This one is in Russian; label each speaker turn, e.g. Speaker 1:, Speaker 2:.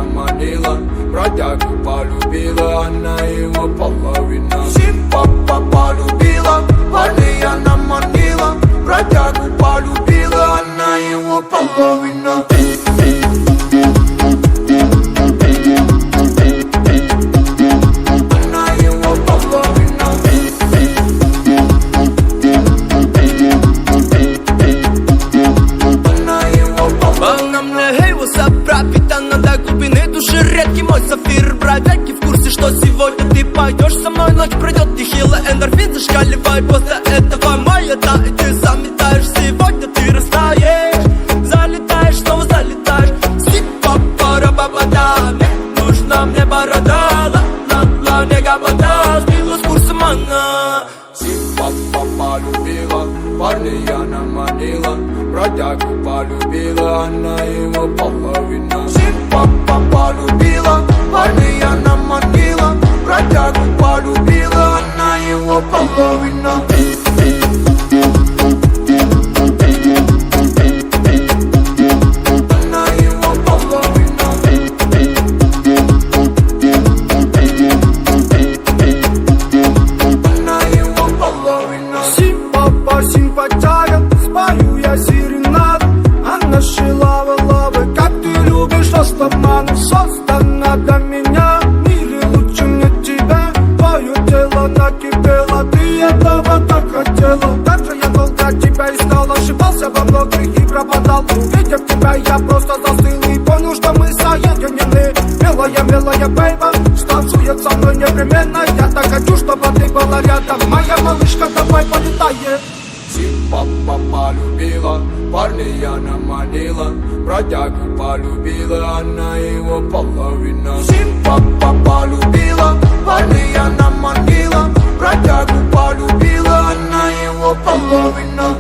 Speaker 1: манила, бродягу полюбила, она его половина. Симпа полюбила, парня она манила, бродягу полюбила, она его половина.
Speaker 2: Пропитана до глубины души, редкий мой сапфир. Бродяги в курсе, что сегодня ты пойдешь со мной, ночь пройдет, нехило, эндорфин зашкаливает. После этого маята, и ты заметаешь. Сегодня ты растаешь, залетаешь, снова залетаешь. Сипа-пара-ба-ба-да, мне нужна мне борода. Ла-ла-ла, не габада, сбила с курса мана.
Speaker 1: Симпа полюбила, парня она манила, бродягу полюбила, она его половина. Симпа полюбила, парня она манила, бродягу полюбила, она его половина.
Speaker 3: Симпатяга, спою я серенад. Она шила лавы, как ты любишь, растамана. Создана для меня, в мире лучше мне тебя. Твое тело накипело, ты этого так хотела. Также я долго тебя искал, ошибался во многих и пропадал. Увидев тебя, я просто застыл и понял, что мы соединены. Милая бейба, станцует со мной непременно. Я так хочу, чтобы ты была рядом. Моя малышка, давай полетаем.
Speaker 1: Симпа полюбила, парня она манила, бродягу полюбила, она его половина. Симпа полюбила, парня она манила, бродягу полюбила, она его половина.